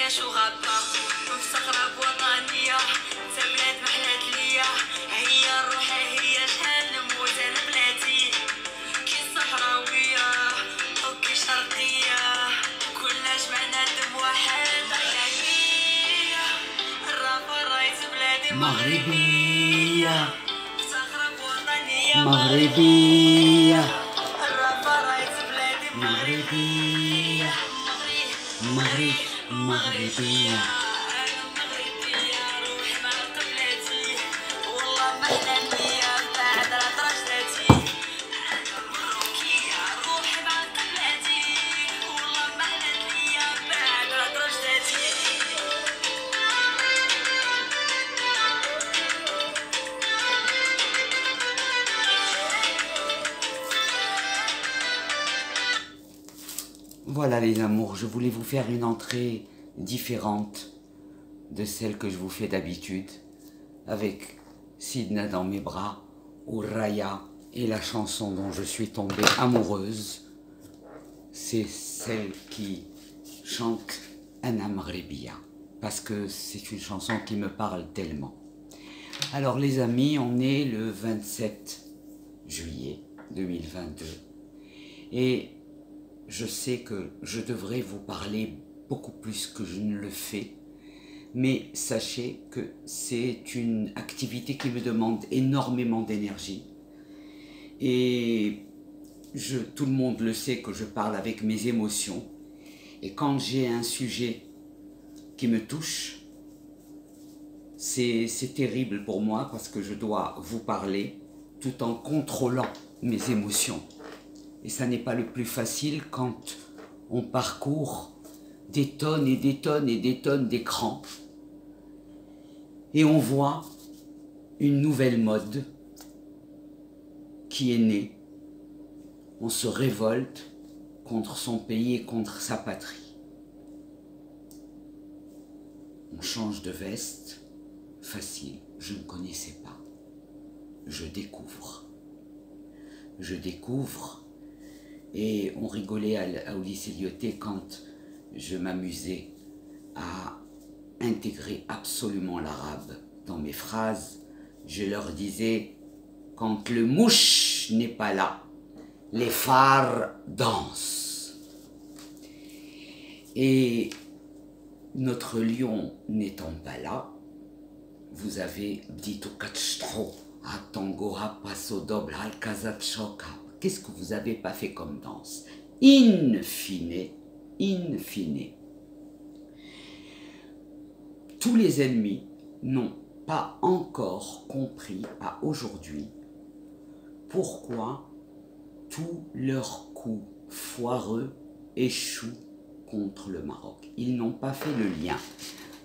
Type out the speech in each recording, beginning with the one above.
عايش وغابة مفتخرة بوطنية تا بلاد محلات ليا هي الروح هي جهنم وزين بلادي كي صحراوية وكي شرقية كلنا جمعنا دم واحد علانية الرابة رايت بلادي مغربية مفتخرة بوطنية مغربية الرابة رايت بلادي مغربية مغرب مغربية. أنا مغربية روحي مع قبلتي والله ما حلالية بعد رجلتي أنا مروكية روحي مع قبلتي والله ما حلالية بعد رجلتي. Voilà les amours, je voulais vous faire une entrée différente de celle que je vous fais d'habitude, avec Sidna dans mes bras, ou Raya, et la chanson dont je suis tombée amoureuse, c'est celle qui chante Ana Maghribiya, parce que c'est une chanson qui me parle tellement. Alors les amis, on est le 27 juillet 2022, et je sais que je devrais vous parler beaucoup plus que je ne le fais, mais sachez que c'est une activité qui me demande énormément d'énergie. Et tout le monde le sait que je parle avec mes émotions. Et quand j'ai un sujet qui me touche, c'est terrible pour moi parce que je dois vous parler tout en contrôlant mes émotions. Et ça n'est pas le plus facile quand on parcourt des tonnes et des tonnes et des tonnes d'écrans et on voit une nouvelle mode qui est née. On se révolte contre son pays et contre sa patrie. On change de veste, facile, je ne connaissais pas. Je découvre. Je découvre. Et on rigolait au lycée Lyoté quand je m'amusais à intégrer absolument l'arabe dans mes phrases. Je leur disais, quand le mouche n'est pas là, les phares dansent. Et notre lion n'étant pas là, vous avez dit au kachstro, à tangoha paso doble al kazat shoka. Qu'est-ce que vous n'avez pas fait comme danse? In fine, tous les ennemis n'ont pas encore compris à aujourd'hui pourquoi tous leurs coups foireux échouent contre le Maroc. Ils n'ont pas fait le lien.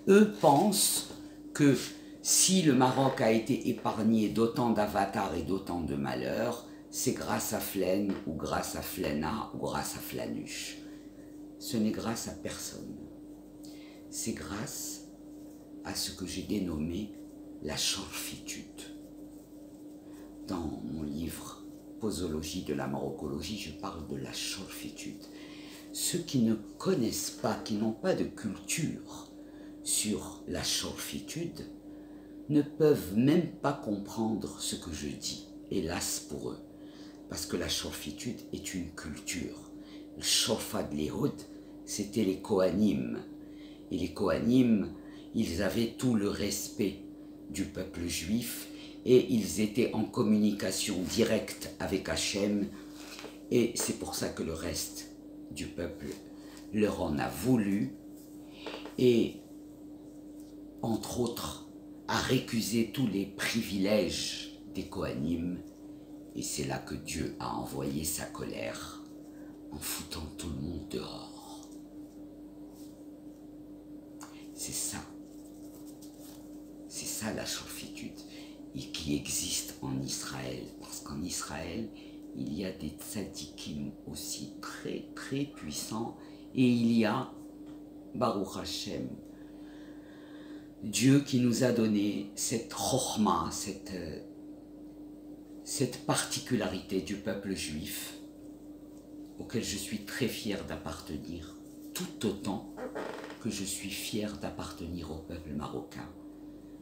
Eux pensent que si le Maroc a été épargné d'autant d'avatars et d'autant de malheurs, c'est grâce à Flaine, ou grâce à Flaina, ou grâce à Flanuche. Ce n'est grâce à personne. C'est grâce à ce que j'ai dénommé la chorfitude. Dans mon livre Posologie de la Marocologie, je parle de la chorfitude. Ceux qui ne connaissent pas, qui n'ont pas de culture sur la chorfitude, ne peuvent même pas comprendre ce que je dis, hélas pour eux. Parce que la chorfitude est une culture. Le chorfad léhod, c'était les Kohanim. Et les Kohanim, ils avaient tout le respect du peuple juif et ils étaient en communication directe avec Hachem. Et c'est pour ça que le reste du peuple leur en a voulu. Et entre autres, a récusé tous les privilèges des Kohanim. Et c'est là que Dieu a envoyé sa colère en foutant tout le monde dehors. C'est ça. C'est ça la chorfitude et qui existe en Israël. Parce qu'en Israël, il y a des tzadikim aussi très très puissants. Et il y a, Baruch Hashem, Dieu qui nous a donné cette chokhma, cette particularité du peuple juif auquel je suis très fier d'appartenir, tout autant que je suis fier d'appartenir au peuple marocain.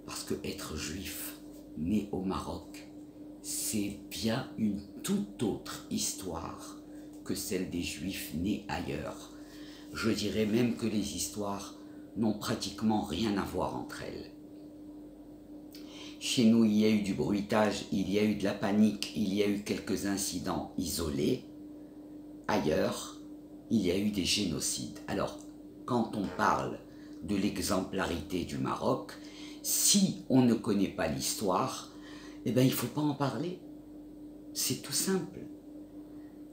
Parce que être juif, né au Maroc, c'est bien une toute autre histoire que celle des juifs nés ailleurs. Je dirais même que les histoires n'ont pratiquement rien à voir entre elles. Chez nous, il y a eu du bruitage, il y a eu de la panique, il y a eu quelques incidents isolés. Ailleurs, il y a eu des génocides. Alors, quand on parle de l'exemplarité du Maroc, si on ne connaît pas l'histoire, eh bien, il ne faut pas en parler. C'est tout simple.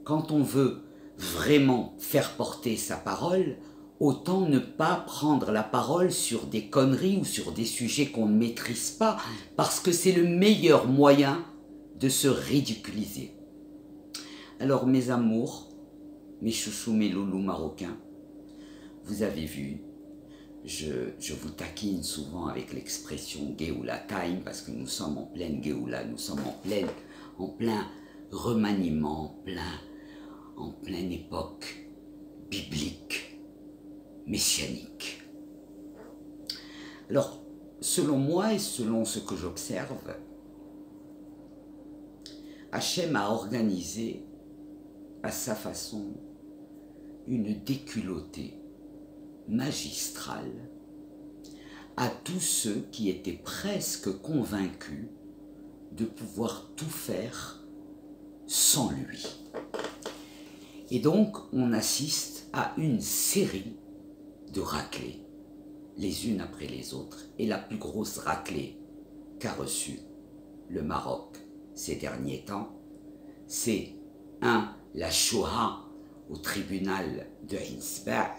Quand on veut vraiment faire porter sa parole, autant ne pas prendre la parole sur des conneries ou sur des sujets qu'on ne maîtrise pas, parce que c'est le meilleur moyen de se ridiculiser. Alors mes amours, mes chouchous, mes loulous marocains, vous avez vu, je vous taquine souvent avec l'expression Géoula time, parce que nous sommes en pleine Géoula, nous sommes en plein remaniement, en pleine époque biblique, messianique. Alors, selon moi et selon ce que j'observe, Hachem a organisé à sa façon une déculottée magistrale à tous ceux qui étaient presque convaincus de pouvoir tout faire sans lui. Et donc, on assiste à une série de raclées, les unes après les autres. Et la plus grosse raclée qu'a reçue le Maroc ces derniers temps, c'est la Shoah au tribunal de Hinsba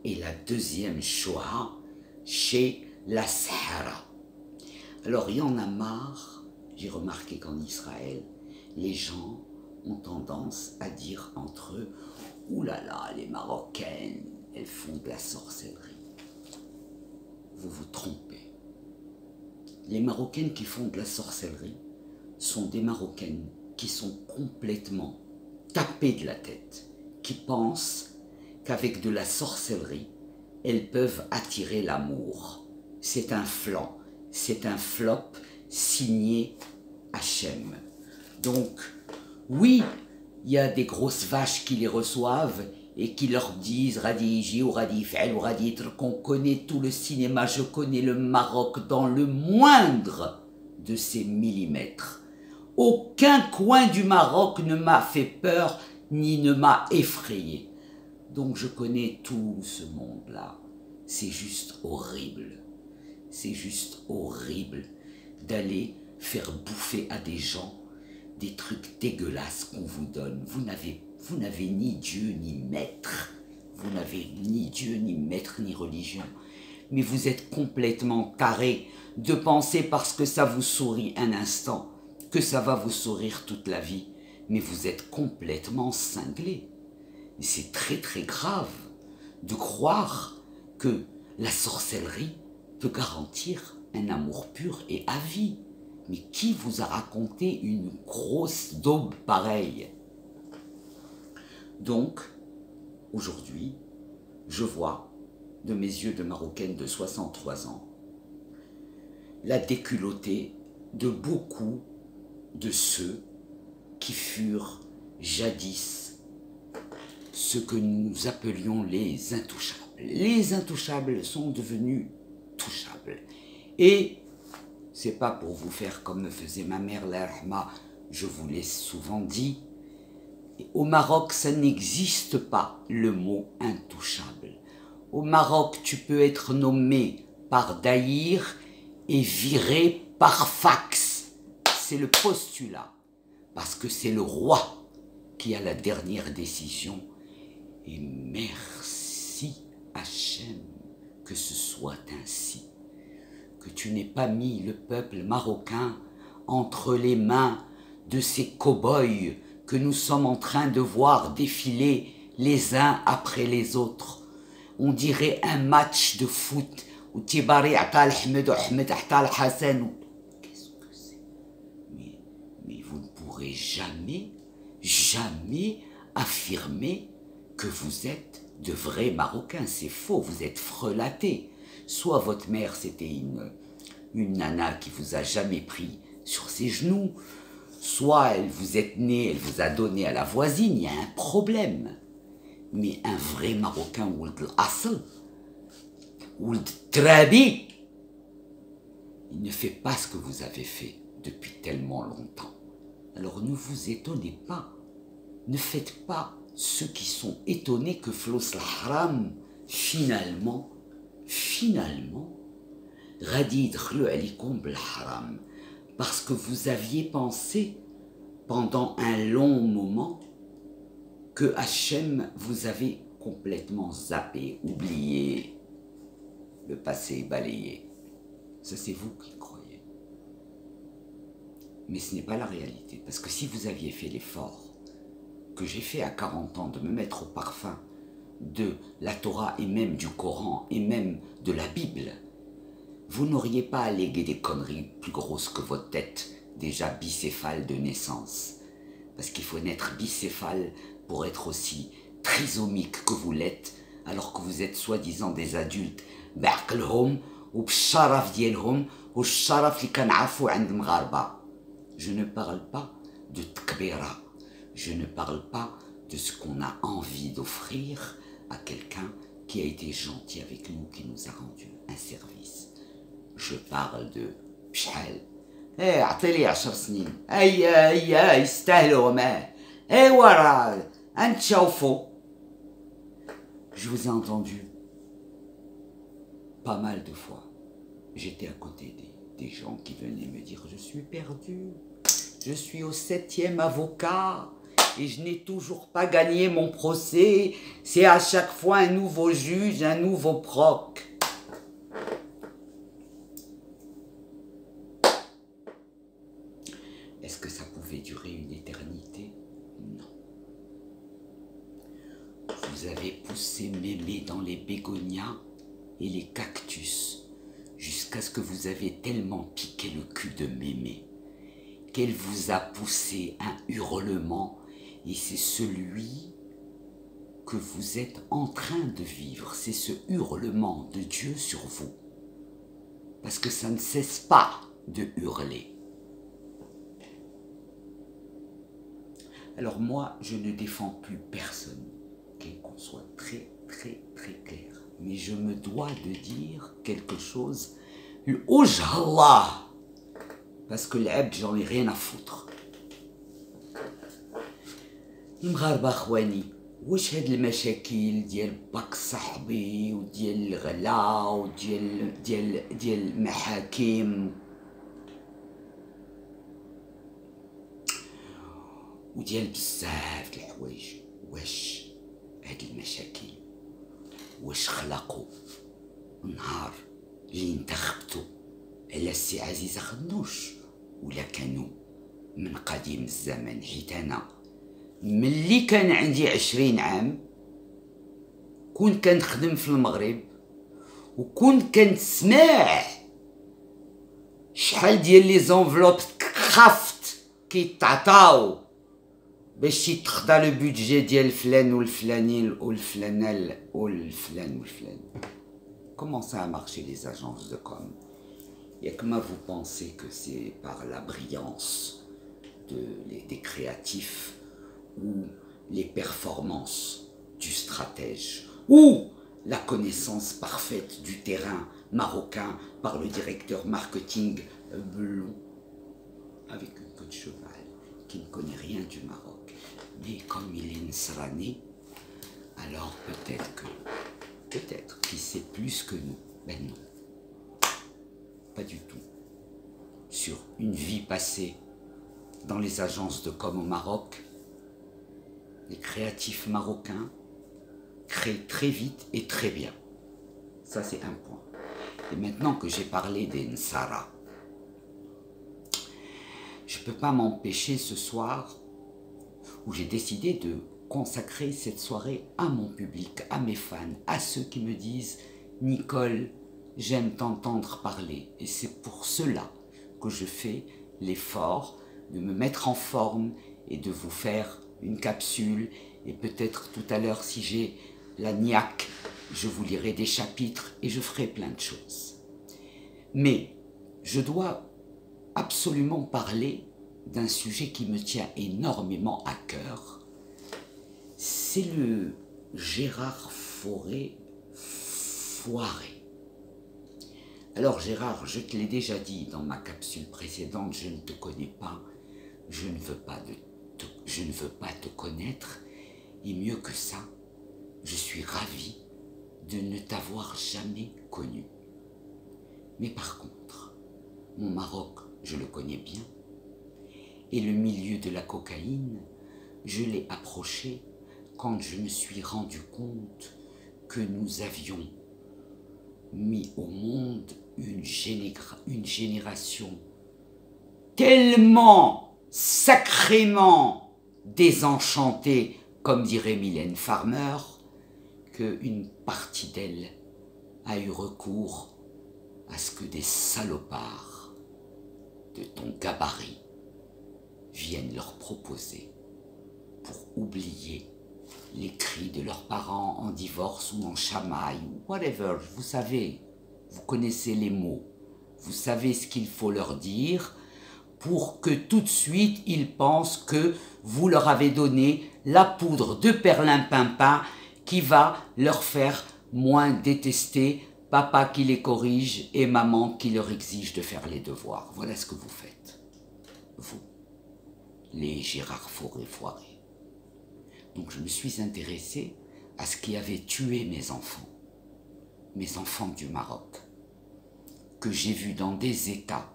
et la deuxième Shoah chez la Sahara. Alors, il y en a marre, j'ai remarqué qu'en Israël, les gens ont tendance à dire entre eux « Ouh là là, les Marocaines, elles font de la sorcellerie. » Vous vous trompez. Les Marocaines qui font de la sorcellerie sont des Marocaines qui sont complètement tapées de la tête, qui pensent qu'avec de la sorcellerie, elles peuvent attirer l'amour. C'est un flanc, c'est un flop signé Hachem. Donc, oui, il y a des grosses vaches qui les reçoivent et qui leur disent Radiji ou Radifel ou Raditr, qu'on connaît tout le cinéma, je connais le Maroc dans le moindre de ses millimètres. Aucun coin du Maroc ne m'a fait peur ni ne m'a effrayé. Donc je connais tout ce monde-là. C'est juste horrible. C'est juste horrible d'aller faire bouffer à des gens des trucs dégueulasses qu'on vous donne. Vous n'avez ni Dieu ni maître. Vous n'avez ni Dieu ni maître ni religion. Mais vous êtes complètement taré de penser parce que ça vous sourit un instant que ça va vous sourire toute la vie. Mais vous êtes complètement cinglé. C'est très très grave de croire que la sorcellerie peut garantir un amour pur et à vie. Mais qui vous a raconté une grosse daube pareille? Donc, aujourd'hui, je vois, de mes yeux de Marocaine de 63 ans, la déculottée de beaucoup de ceux qui furent jadis ce que nous appelions les intouchables. Les intouchables sont devenus touchables. Et c'est pas pour vous faire comme me faisait ma mère, la rahma, je vous l'ai souvent dit, au Maroc, ça n'existe pas le mot intouchable. Au Maroc, tu peux être nommé par Daïr et viré par fax. C'est le postulat, parce que c'est le roi qui a la dernière décision. Et merci Hachem que ce soit ainsi, que tu n'aies pas mis le peuple marocain entre les mains de ces cow-boys que nous sommes en train de voir défiler les uns après les autres. On dirait un match de foot où Tibari Atal Ahmed ou Ahmed Atal Hassan. Qu'est-ce que c'est? Mais vous ne pourrez jamais affirmer que vous êtes de vrais Marocains. C'est faux, vous êtes frelatés. Soit votre mère, c'était une nana qui vous a jamais pris sur ses genoux, soit elle vous est née, elle vous a donné à la voisine, il y a un problème. Mais un vrai Marocain, Ould al-Asl, Ould Trabi, il ne fait pas ce que vous avez fait depuis tellement longtemps. Alors ne vous étonnez pas, ne faites pas ceux qui sont étonnés que Flos al-Haram, finalement, Radi yadkhulu alaykoum bil-haram, parce que vous aviez pensé pendant un long moment que Hachem vous avait complètement zappé, oublié, le passé balayé. Ça, c'est vous qui croyez. Mais ce n'est pas la réalité. Parce que si vous aviez fait l'effort que j'ai fait à 40 ans de me mettre au parfum de la Torah et même du Coran et même de la Bible, vous n'auriez pas allégué des conneries plus grosses que votre tête, déjà bicéphale de naissance. Parce qu'il faut naître bicéphale pour être aussi trisomique que vous l'êtes, alors que vous êtes soi-disant des adultes, بعقلهم وبالشرف ديالهم والشرف اللي كنعرفوا عند المغاربة. Je ne parle pas de tkbira, je ne parle pas de ce qu'on a envie d'offrir à quelqu'un qui a été gentil avec nous, qui nous a rendu un service. Je parle de بشحال اعطي 10 سنين هيا يستاهلوا ما ايوا راه نتشوفوا. Je vous ai entendu pas mal de fois. J'étais à côté des gens qui venaient me dire je suis perdu, je suis au 7e avocat et je n'ai toujours pas gagné mon procès, c'est à chaque fois un nouveau juge, un nouveau proc. Est-ce que ça pouvait durer une éternité? Non. Vous avez poussé Mémé dans les bégonias et les cactus jusqu'à ce que vous avez tellement piqué le cul de Mémé qu'elle vous a poussé un hurlement, et c'est celui que vous êtes en train de vivre, c'est ce hurlement de Dieu sur vous, parce que ça ne cesse pas de hurler. Alors moi, je ne défends plus personne, qu'on soit très clair, mais je me dois de dire quelque chose, Allah, parce que l'abd, j'en ai rien à foutre. المغاربة اخواني، واش هاد المشاكل ديال باك صاحبي وديال الغلا وديال المحاكم وديال بزاف د الحوايج، واش هاد المشاكل واش خلقوا النهار اللي انتخبتوا على السي عزيزة خنوش، ولا كانوا من قديم الزمن؟ حيت انا ملي كان عندي 20 عام كنت كنخدم في المغرب وكنت كنسمع شحال ديال لي زونفلوب خفت كيتعطاو باش يتخدى لو بودجي ديال فلان والفلاني والفلانه والفلان والفلان. Comment ça a marché les agences de com? Et comment vous pensez que c'est par la brillance des créatifs ou les performances du stratège ou la connaissance parfaite du terrain marocain par le directeur marketing blond avec une queue de cheval qui ne connaît rien du Maroc, mais comme il est nsrani, alors peut-être qu'il sait plus que nous. Ben non, pas du tout. Sur une vie passée dans les agences de com au Maroc, les créatifs marocains créent très vite et très bien. Ça, c'est un point. Et maintenant que j'ai parlé des Nsara, je ne peux pas m'empêcher ce soir où j'ai décidé de consacrer cette soirée à mon public, à mes fans, à ceux qui me disent « Nicole, j'aime t'entendre parler ». Et c'est pour cela que je fais l'effort de me mettre en forme et de vous faire une capsule. Et peut-être tout à l'heure, si j'ai la niaque, je vous lirai des chapitres et je ferai plein de choses. Mais je dois absolument parler d'un sujet qui me tient énormément à cœur. C'est le Gérard Fauré foiré. Alors Gérard, je te l'ai déjà dit dans ma capsule précédente, je ne te connais pas, je ne veux pas te connaître, et mieux que ça, je suis ravi de ne t'avoir jamais connu. Mais par contre, mon Maroc, je le connais bien, et le milieu de la cocaïne, je l'ai approché quand je me suis rendu compte que nous avions mis au monde une génération tellement sacrément désenchantée, comme dirait Mylène Farmer, qu'une partie d'elle a eu recours à ce que des salopards de ton gabarit viennent leur proposer pour oublier les cris de leurs parents en divorce ou en chamaille ou whatever. Vous savez, vous connaissez les mots, vous savez ce qu'il faut leur dire pour que tout de suite ils pensent que vous leur avez donné la poudre de perlimpinpin qui va leur faire moins détester papa qui les corrige et maman qui leur exige de faire les devoirs. Voilà ce que vous faites, vous, les Gérard Fauré foirés. Donc je me suis intéressé à ce qui avait tué mes enfants du Maroc, que j'ai vus dans des états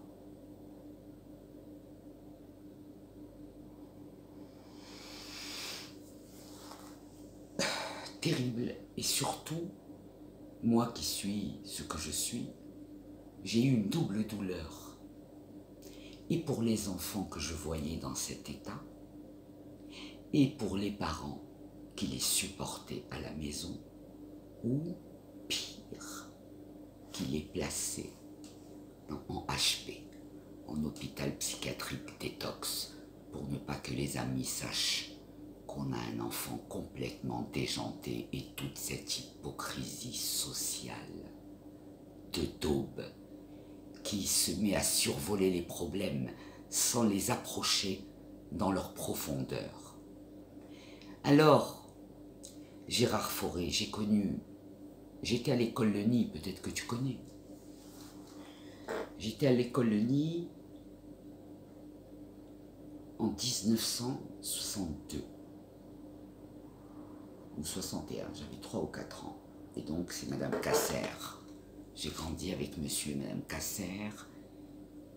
terribles. Et surtout, moi qui suis ce que je suis, j'ai eu une double douleur. Et pour les enfants que je voyais dans cet état, et pour les parents qui les supportaient à la maison, ou pire, qui les plaçaient en HP, en hôpital psychiatrique détox, pour ne pas que les amis sachent qu'on a un enfant complètement déjanté, et toute cette hypocrisie sociale de daube qui se met à survoler les problèmes sans les approcher dans leur profondeur. Alors, Gérard Fauré, j'étais à l'école Le Nid, peut-être que tu connais. J'étais à l'école Le Nid en 1962 ou 61, j'avais 3 ou 4 ans. Et donc c'est Madame Casser. J'ai grandi avec monsieur et Madame Casser.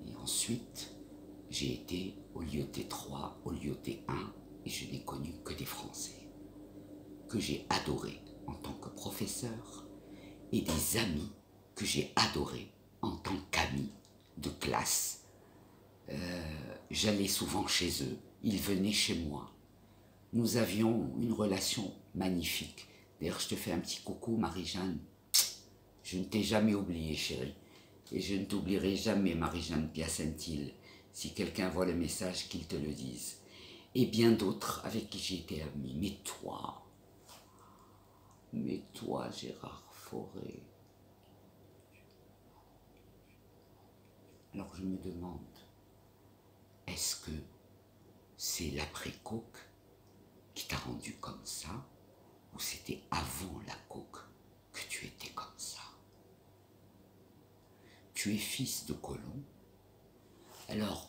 Et ensuite, j'ai été au Lyoté 3, au Lyoté 1, et je n'ai connu que des Français, que j'ai adorés en tant que professeur, et des amis que j'ai adorés en tant qu'amis de classe. J'allais souvent chez eux, ils venaient chez moi. Nous avions une relation magnifique. D'ailleurs, je te fais un petit coucou, Marie-Jeanne. Je ne t'ai jamais oublié, chérie. Et je ne t'oublierai jamais, Marie-Jeanne Piacentil. Si quelqu'un voit le message, qu'il te le dise. Et bien d'autres avec qui j'ai été amie. Mais toi, Gérard Fauré. Alors je me demande, est-ce que c'est l'après-coke qui t'a rendu comme ça, ou c'était avant la coke que tu étais comme ça? Tu es fils de colon. Alors,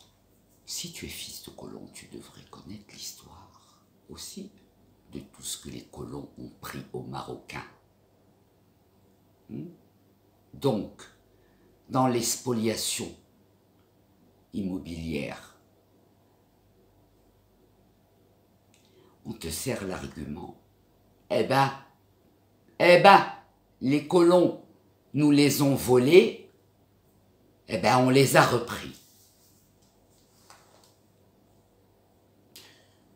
si tu es fils de colon, tu devrais connaître l'histoire aussi de tout ce que les colons ont pris aux Marocains. Donc, dans les spoliations immobilières, on te sert l'argument, eh ben, les colons nous les ont volés, eh ben, on les a repris.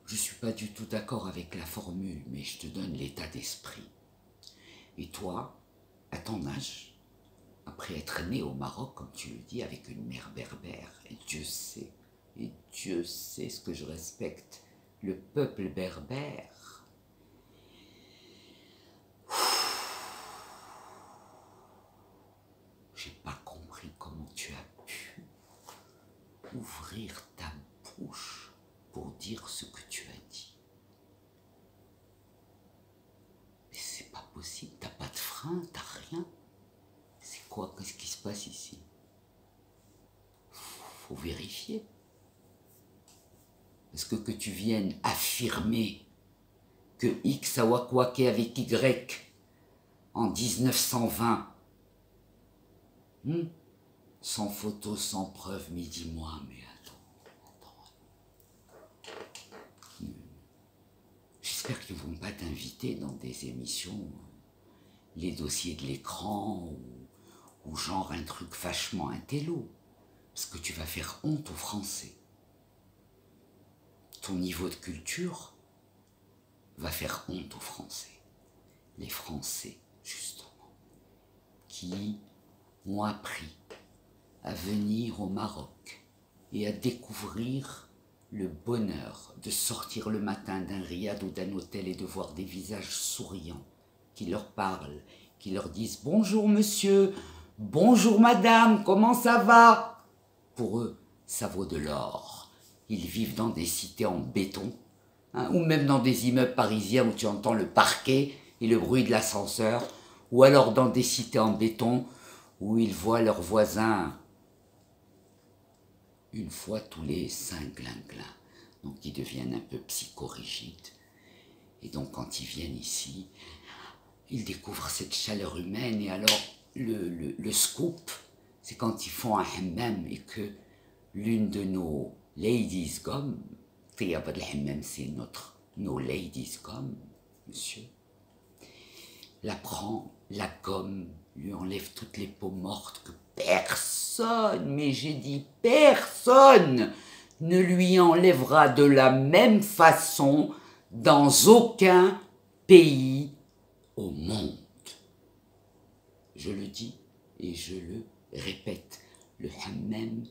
Je ne suis pas du tout d'accord avec la formule, mais je te donne l'état d'esprit. Et toi, à ton âge, après être né au Maroc, comme tu le dis, avec une mère berbère, et Dieu sait ce que je respecte, le peuple berbère. possible, t'as pas de frein, t'as rien. C'est quoi? Qu'est-ce qui se passe ici? Faut vérifier. Parce que tu viennes affirmer que X a wakwaké avec Y en 1920, sans photo, sans preuve, mais dis-moi, mais attends. J'espère qu'ils ne vont pas t'inviter dans des émissions, les dossiers de l'écran, ou genre un truc vachement intello, parce que tu vas faire honte aux Français. Ton niveau de culture va faire honte aux Français. Les Français, justement, qui ont appris à venir au Maroc et à découvrir le bonheur de sortir le matin d'un riad ou d'un hôtel et de voir des visages souriants qui leur parlent, qui leur disent « Bonjour monsieur, bonjour madame, comment ça va ?» Pour eux, ça vaut de l'or. Ils vivent dans des cités en béton, ou même dans des immeubles parisiens où tu entends le parquet et le bruit de l'ascenseur, ou alors dans des cités en béton où ils voient leurs voisins une fois tous les 5 glinglins. Donc ils deviennent un peu psychorigides. Et donc quand ils viennent ici, ils découvrent cette chaleur humaine. Et alors le scoop, c'est quand ils font un hammam et que l'une de nos ladies comme, Tiyaba de hammam, c'est nos ladies comme, monsieur, la prend, la gomme, lui enlève toutes les peaux mortes que personne, mais j'ai dit personne, ne lui enlèvera de la même façon dans aucun pays au monde. Je le dis et je le répète, le hammam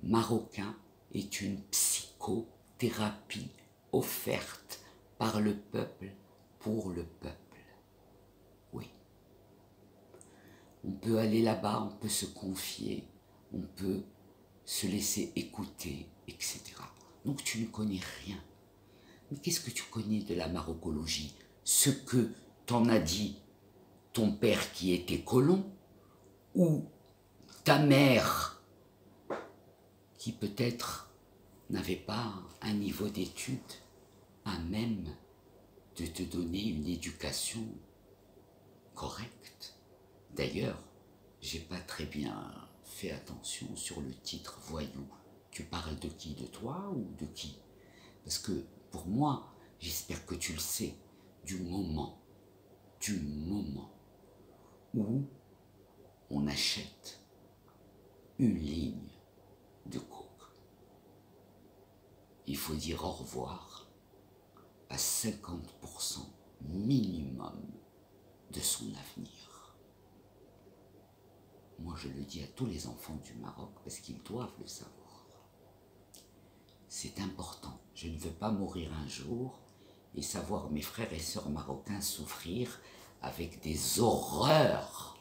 marocain est une psychothérapie offerte par le peuple pour le peuple. Oui. On peut aller là-bas, on peut se confier, on peut se laisser écouter, etc. Donc tu ne connais rien. Mais qu'est-ce que tu connais de la marocologie? Ce que t'en a dit ton père qui était colon, ou ta mère qui peut-être n'avait pas un niveau d'études à même de te donner une éducation correcte. D'ailleurs, j'ai pas très bien fait attention sur le titre voyou. Tu parles de qui? De toi ou de qui? Parce que pour moi, j'espère que tu le sais, du moment où on achète une ligne de coke, il faut dire au revoir à 50% minimum de son avenir. Moi, je le dis à tous les enfants du Maroc parce qu'ils doivent le savoir. C'est important. Je ne veux pas mourir un jour et savoir mes frères et sœurs marocains souffrir avec des horreurs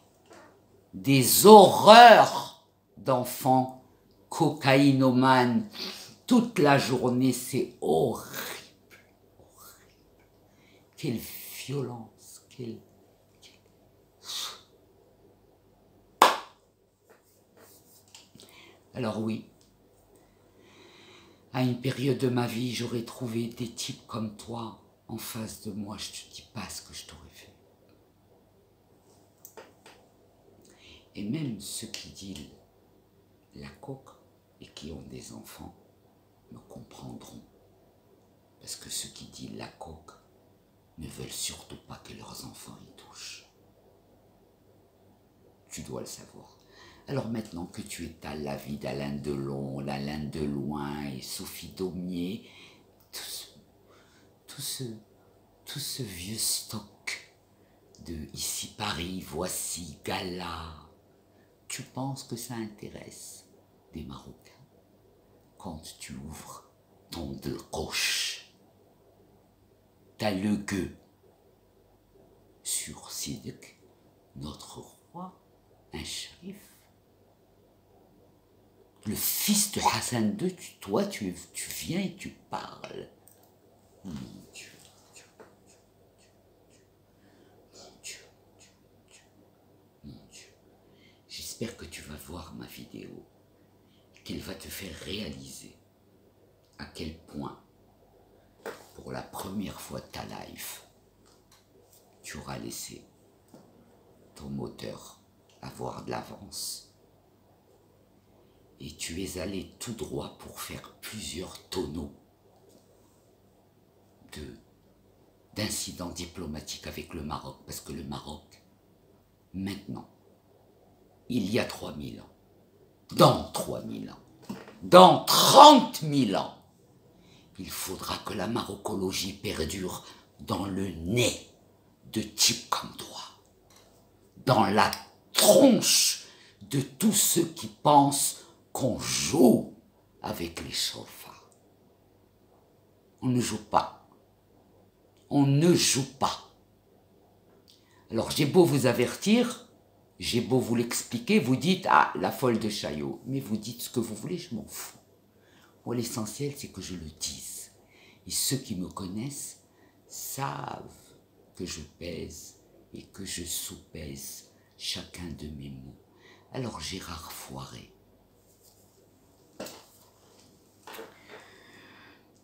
d'enfants cocaïnomanes. Toute la journée, c'est horrible. Quelle violence, Alors oui, à une période de ma vie, j'aurais trouvé des types comme toi en face de moi. Je te dis pas ce que je t'aurais fait. Et même ceux qui disent la coque et qui ont des enfants me comprendront. Parce que ceux qui disent la coque ne veulent surtout pas que leurs enfants y touchent. Tu dois le savoir. Alors maintenant que tu étales la vie d'Alain Delon, Alain Deloin et Sophie Daumier, tout ce vieux stock de Ici Paris, Voici, Gala, tu penses que ça intéresse des Marocains? Quand tu ouvres ton de roche, t'as le gueux sur Sidek, notre roi, un shérif, le fils de Hassan II, toi tu viens et tu parles. Mon Dieu, mon Dieu, mon Dieu, mon Dieu. j'espère que tu vas voir ma vidéo, qu'elle va te faire réaliser à quel point, pour la première fois de ta life, tu auras laissé ton moteur avoir de l'avance. Et tu es allé tout droit pour faire plusieurs tonneaux d'incidents diplomatiques avec le Maroc. Parce que le Maroc, maintenant, il y a 3000 ans, dans 3000 ans, dans 30 000 ans, il faudra que la marocologie perdure dans le nez de types comme toi, dans la tronche de tous ceux qui pensent qu'on joue avec les chauffards. On ne joue pas. On ne joue pas. Alors j'ai beau vous avertir, j'ai beau vous l'expliquer, vous dites « Ah, la folle de Chaillot », mais vous dites ce que vous voulez, je m'en fous. Moi, l'essentiel, c'est que je le dise. Et ceux qui me connaissent savent que je pèse et que je sous-pèse chacun de mes mots. Alors Gérard Foiré,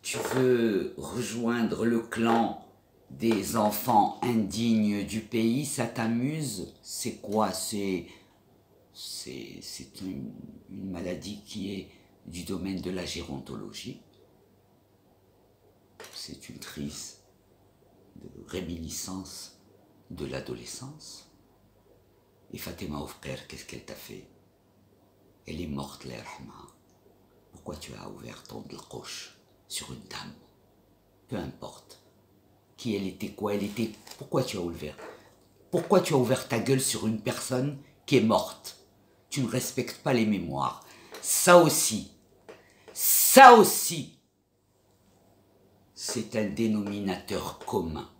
tu veux rejoindre le clan des enfants indignes du pays, ça t'amuse? C'est quoi? C'est une maladie qui est du domaine de la gérontologie. C'est une crise de réminiscence de l'adolescence. Et Fatima Oufker, qu'est-ce qu'elle t'a fait? Elle est morte, l'Erhma. Pourquoi tu as ouvert ton dlqouch sur une dame? Peu importe. Qui elle était, quoi elle était, pourquoi tu as ouvert? Pourquoi tu as ouvert ta gueule sur une personne qui est morte? Tu ne respectes pas les mémoires. Ça aussi, c'est un dénominateur commun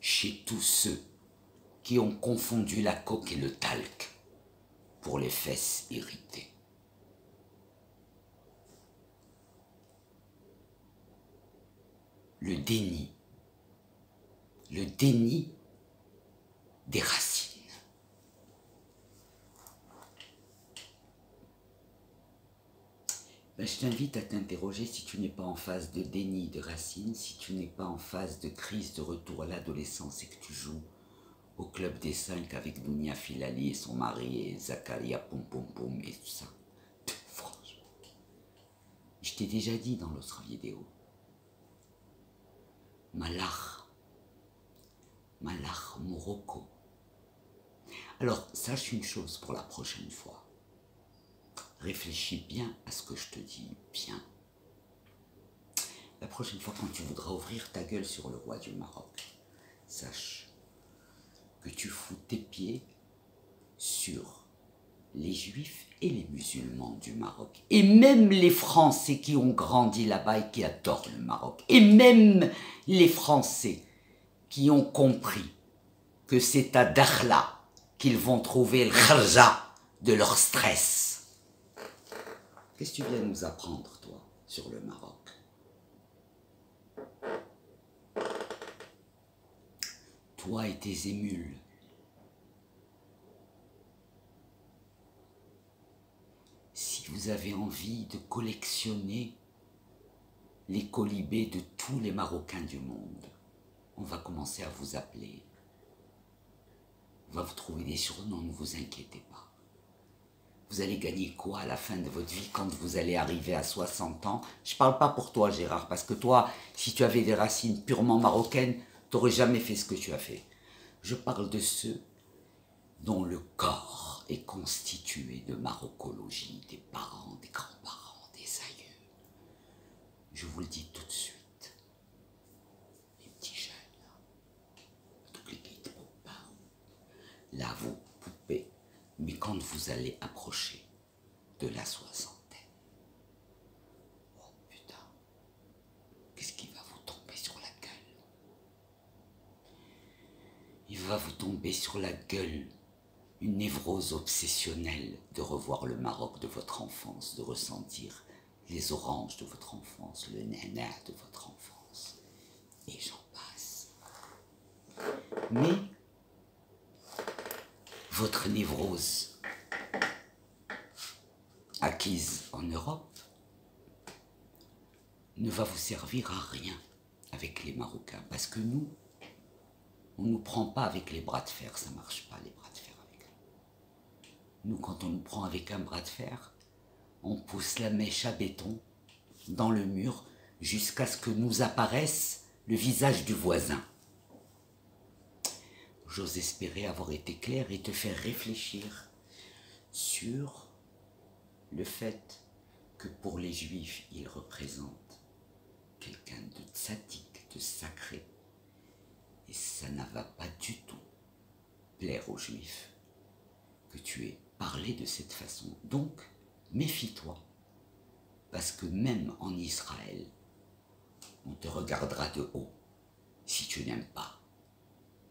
chez tous ceux qui ont confondu la coque et le talc pour les fesses irritées. Le déni des racines. Ben, je t'invite à t'interroger si tu n'es pas en phase de déni de racines, si tu n'es pas en phase de crise de retour à l'adolescence et que tu joues au Club des 5 avec Dounia Filali et son mari et Zakaria Pom Pom Pom et tout ça. Franchement, je t'ai déjà dit dans l'autre vidéo, Malach Morocco. Alors, sache une chose pour la prochaine fois. Réfléchis bien à ce que je te dis, bien. La prochaine fois, quand tu voudras ouvrir ta gueule sur le roi du Maroc, sache que tu fous tes pieds sur les juifs et les musulmans du Maroc. Et même les Français qui ont grandi là-bas et qui adorent le Maroc. Et même les Français qui ont compris que c'est à Dakhla qu'ils vont trouver le kharja de leur stress. Qu'est-ce que tu viens nous apprendre, toi, sur le Maroc? Toi et tes émules. Si vous avez envie de collectionner les colibés de tous les Marocains du monde, on va commencer à vous appeler. On va vous trouver des surnoms, ne vous inquiétez pas. Vous allez gagner quoi à la fin de votre vie quand vous allez arriver à 60 ans? Je ne parle pas pour toi, Gérard, parce que toi, si tu avais des racines purement marocaines, tu n'aurais jamais fait ce que tu as fait. Je parle de ceux dont le corps est constitué de marocologie, des parents, des grands-parents, des aïeux. Je vous le dis tout de suite, les petits jeunes, toutes les guides là, vous poupez. Mais quand vous allez approcher de la soixantaine, oh putain, qu'est-ce qui va vous tomber sur la gueule? Il va vous tomber sur la gueule une névrose obsessionnelle de revoir le Maroc de votre enfance, de ressentir les oranges de votre enfance, le nana de votre enfance, et j'en passe. Mais votre névrose acquise en Europe ne va vous servir à rien avec les Marocains. Parce que nous, on ne nous prend pas avec les bras de fer, ça ne marche pas les bras de fer avec nous. Nous, quand on nous prend avec un bras de fer, on pousse la mèche à béton dans le mur jusqu'à ce que nous apparaisse le visage du voisin. J'ose espérer avoir été clair et te faire réfléchir sur le fait que pour les Juifs, ils représentent quelqu'un de tzaddik, de sacré. Et ça ne va pas du tout plaire aux Juifs que tu aies parlé de cette façon. Donc, méfie-toi, parce que même en Israël, on te regardera de haut si tu n'aimes pas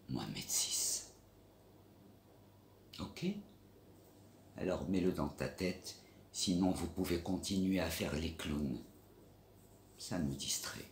Mohamed VI. Ok? Alors mets-le dans ta tête, sinon vous pouvez continuer à faire les clowns. Ça nous distrait.